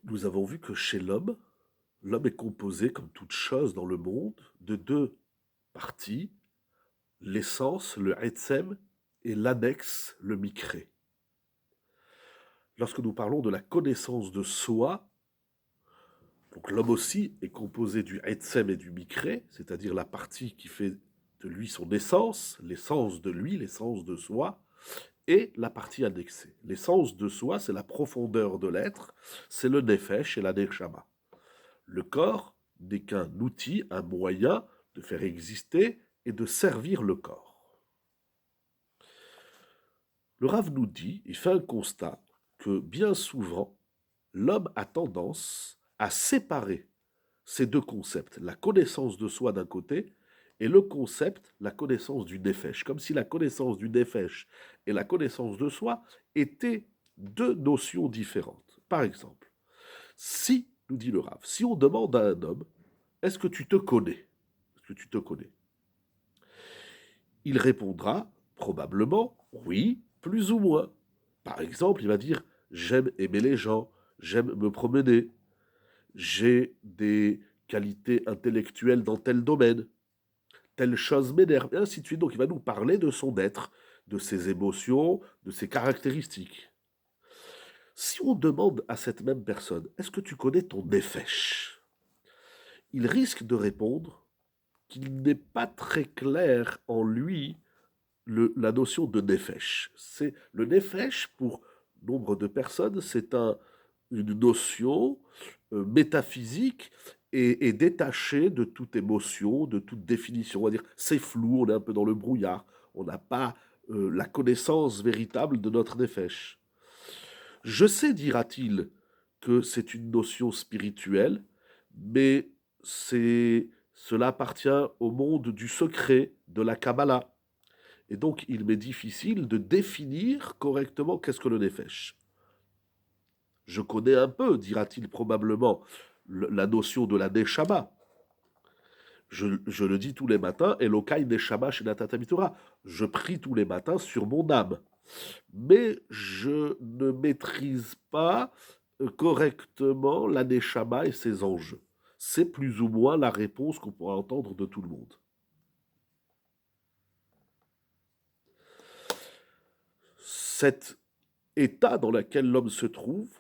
Nous avons vu que chez l'homme est composé, comme toute chose dans le monde, de deux parties, l'essence, le etzem, et l'annexe, le mikré. Lorsque nous parlons de la connaissance de soi, donc l'homme aussi est composé du etzem et du mikré, c'est-à-dire la partie qui fait de lui son essence, l'essence de lui, l'essence de soi, et la partie annexée. L'essence de soi, c'est la profondeur de l'être, c'est le nefesh et la neshama. Le corps n'est qu'un outil, un moyen de faire exister et de servir le corps. Le Rav nous dit, il fait un constat, que bien souvent, l'homme a tendance à séparer ces deux concepts, la connaissance de soi d'un côté et le concept, la connaissance du nefesh, comme si la connaissance du nefesh et la connaissance de soi étaient deux notions différentes. Par exemple, si, nous dit le Rav, si on demande à un homme, est-ce que tu te connais? Est-ce que tu te connais? Il répondra probablement oui, plus ou moins. Par exemple, il va dire j'aime aimer les gens, j'aime me promener, j'ai des qualités intellectuelles dans tel domaine, telle chose m'énerve, et ainsi de suite. Donc il va nous parler de son être, de ses émotions, de ses caractéristiques. Si on demande à cette même personne, est-ce que tu connais ton nefesh? Il risque de répondre qu'il n'est pas très clair en lui la notion de nefesh. C'est le nefesh pour nombre de personnes, c'est une notion métaphysique et détachée de toute émotion, de toute définition. On va dire c'est flou, on est un peu dans le brouillard, on n'a pas la connaissance véritable de notre nefesh. Je sais, dira-t-il, que c'est une notion spirituelle, mais cela appartient au monde du secret, de la Kabbalah. Et donc, il m'est difficile de définir correctement qu'est-ce que le Nefesh. Je connais un peu, dira-t-il probablement, la notion de la Neshama. Je le dis tous les matins, Elokai Neshama Shenatata Torah. Je prie tous les matins sur mon âme. Mais je ne maîtrise pas correctement la Neshama et ses enjeux. C'est plus ou moins la réponse qu'on pourra entendre de tout le monde. Cet état dans lequel l'homme se trouve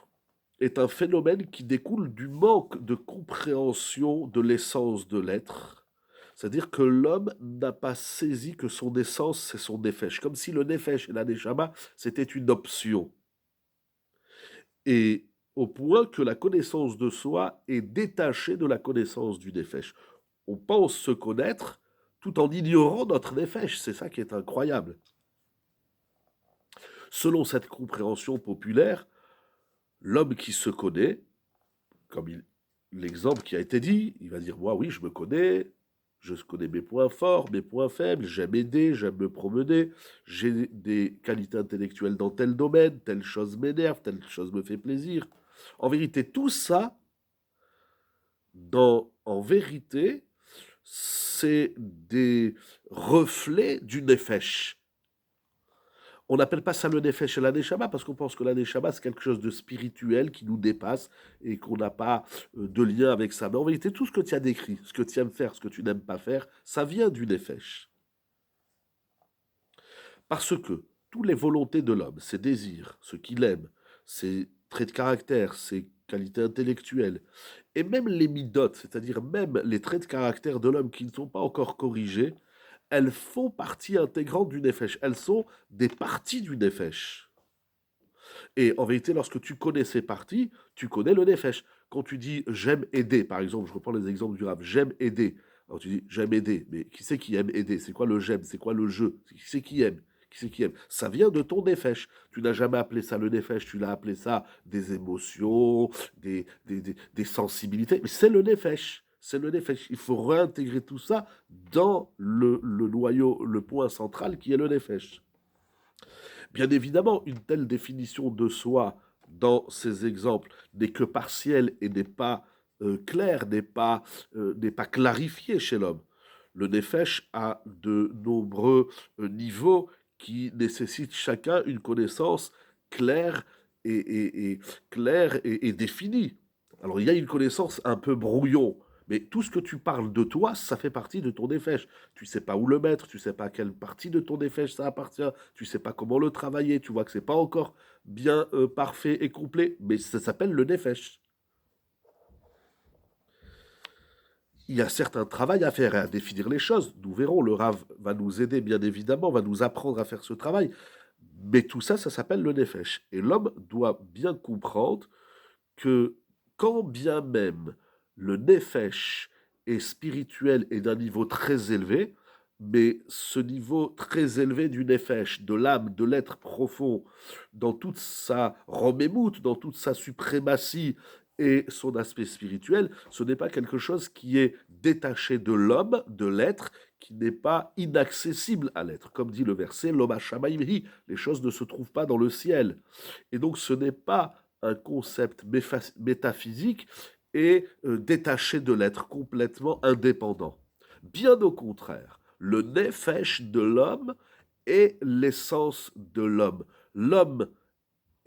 est un phénomène qui découle du manque de compréhension de l'essence de l'être. C'est-à-dire que l'homme n'a pas saisi que son essence, c'est son nefesh. Comme si le nefesh et la neshama, c'était une option. Et au point que la connaissance de soi est détachée de la connaissance du nefesh. On pense se connaître tout en ignorant notre nefesh. C'est ça qui est incroyable. Selon cette compréhension populaire, l'homme qui se connaît, comme l'exemple qui a été dit, il va dire, moi oui, je connais mes points forts, mes points faibles, j'aime aider, j'aime me promener, j'ai des qualités intellectuelles dans tel domaine, telle chose m'énerve, telle chose me fait plaisir. En vérité, tout ça, en vérité, c'est des reflets du nefesh. On n'appelle pas ça le nefesh et la neshama parce qu'on pense que la neshama c'est quelque chose de spirituel qui nous dépasse et qu'on n'a pas de lien avec ça. Mais en vérité, tout ce que tu as décrit, ce que tu aimes faire, ce que tu n'aimes pas faire, ça vient du nefesh. Parce que toutes les volontés de l'homme, ses désirs, ce qu'il aime, ses traits de caractère, ses qualités intellectuelles, et même les midotes, c'est-à-dire même les traits de caractère de l'homme qui ne sont pas encore corrigés, elles font partie intégrante du nefesh. Elles sont des parties du nefesh. Et en vérité, lorsque tu connais ces parties, tu connais le nefesh. Quand tu dis j'aime aider, par exemple, je reprends les exemples du rap, j'aime aider. Alors tu dis j'aime aider, mais qui c'est qui aime aider? C'est quoi le j'aime? C'est quoi le jeu? Qui c'est qui aime? Qui c'est qui aime? Ça vient de ton nefesh. Tu n'as jamais appelé ça le nefesh, tu l'as appelé ça des émotions, des sensibilités, mais c'est le nefesh. C'est le nefesh. Il faut réintégrer tout ça dans le noyau, le point central qui est le nefesh. Bien évidemment, une telle définition de soi dans ces exemples n'est que partielle et n'est pas claire, n'est pas clarifiée chez l'homme. Le Nefesh a de nombreux niveaux qui nécessitent chacun une connaissance claire et définie. Alors, il y a une connaissance un peu brouillon, mais tout ce que tu parles de toi, ça fait partie de ton nefesh. Tu sais pas où le mettre, tu sais pas à quelle partie de ton nefesh ça appartient, tu sais pas comment le travailler, tu vois que c'est pas encore bien parfait et complet, mais ça s'appelle le nefesh. Il y a certain travail à faire et à définir les choses. Nous verrons, le Rav va nous aider, bien évidemment, va nous apprendre à faire ce travail. Mais tout ça, ça s'appelle le nefesh. Et l'homme doit bien comprendre que quand bien même le nefesh est spirituel et d'un niveau très élevé, mais ce niveau très élevé du nefesh, de l'âme, de l'être profond, dans toute sa romémout, dans toute sa suprématie et son aspect spirituel, ce n'est pas quelque chose qui est détaché de l'homme, de l'être, qui n'est pas inaccessible à l'être. Comme dit le verset, l'homme Shamaimhi, les choses ne se trouvent pas dans le ciel. Et donc ce n'est pas un concept métaphysique et détaché de l'être, complètement indépendant. Bien au contraire, le nefesh de l'homme est l'essence de l'homme. L'homme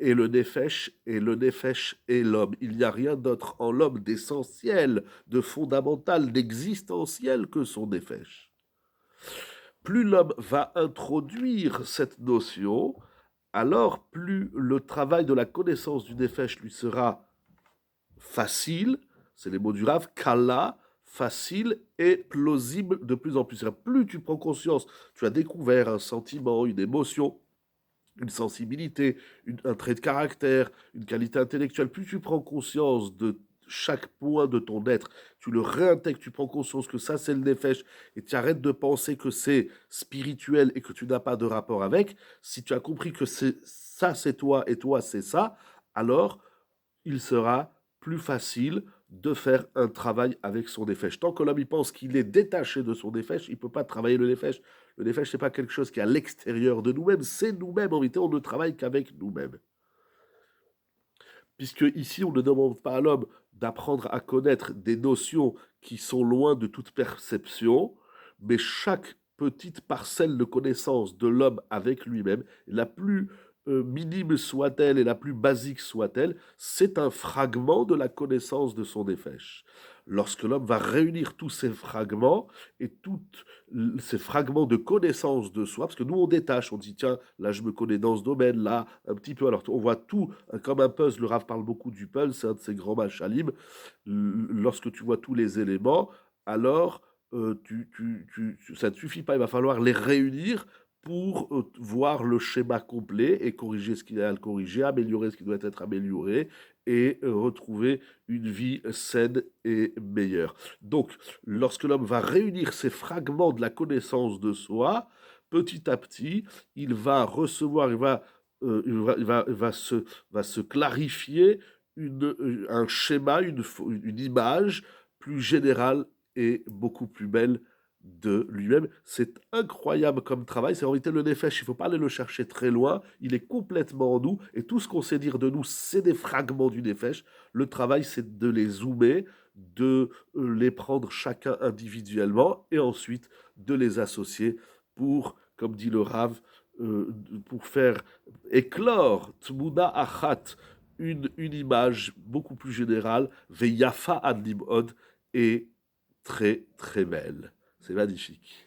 est le nefesh et le nefesh est l'homme. Il n'y a rien d'autre en l'homme d'essentiel, de fondamental, d'existentiel que son nefesh. Plus l'homme va introduire cette notion, alors plus le travail de la connaissance du nefesh lui sera facile, c'est les mots du Rav, kala, facile et plausible de plus en plus. Plus tu prends conscience, tu as découvert un sentiment, une émotion, une sensibilité, un trait de caractère, une qualité intellectuelle, plus tu prends conscience de chaque point de ton être, tu le réintègres, tu prends conscience que ça c'est le nefesh, et tu arrêtes de penser que c'est spirituel et que tu n'as pas de rapport avec, si tu as compris que ça c'est toi et toi c'est ça, alors il sera plus facile de faire un travail avec son nefesh. Tant que l'homme il pense qu'il est détaché de son nefesh, il ne peut pas travailler le nefesh. Le nefesh, ce n'est pas quelque chose qui est à l'extérieur de nous-mêmes, c'est nous-mêmes. En réalité, on ne travaille qu'avec nous-mêmes. Puisque ici, on ne demande pas à l'homme d'apprendre à connaître des notions qui sont loin de toute perception, mais chaque petite parcelle de connaissance de l'homme avec lui-même, la plus minime soit-elle et la plus basique soit-elle, c'est un fragment de la connaissance de son nefesh. Lorsque l'homme va réunir tous ces fragments et tous ces fragments de connaissance de soi, parce que nous on détache, on dit tiens, là je me connais dans ce domaine, là un petit peu, alors on voit tout comme un puzzle, le Rav parle beaucoup du puzzle, c'est un de ses grands machalim, lorsque tu vois tous les éléments, alors ça ne suffit pas, il va falloir les réunir pour voir le schéma complet et corriger ce qu'il y a à le corriger, améliorer ce qui doit être amélioré et retrouver une vie saine et meilleure. Donc, lorsque l'homme va réunir ces fragments de la connaissance de soi, petit à petit, il va recevoir, va se clarifier un schéma, une image plus générale et beaucoup plus belle de lui-même. C'est incroyable comme travail. C'est en réalité le nefesh. Il ne faut pas aller le chercher très loin. Il est complètement en nous. Et tout ce qu'on sait dire de nous, c'est des fragments du nefesh. Le travail, c'est de les zoomer, de les prendre chacun individuellement et ensuite de les associer pour, comme dit le Rav, pour faire éclore Tmuna Achat, une image beaucoup plus générale, Veyafa ad Lim'od, et très très belle. C'est magnifique.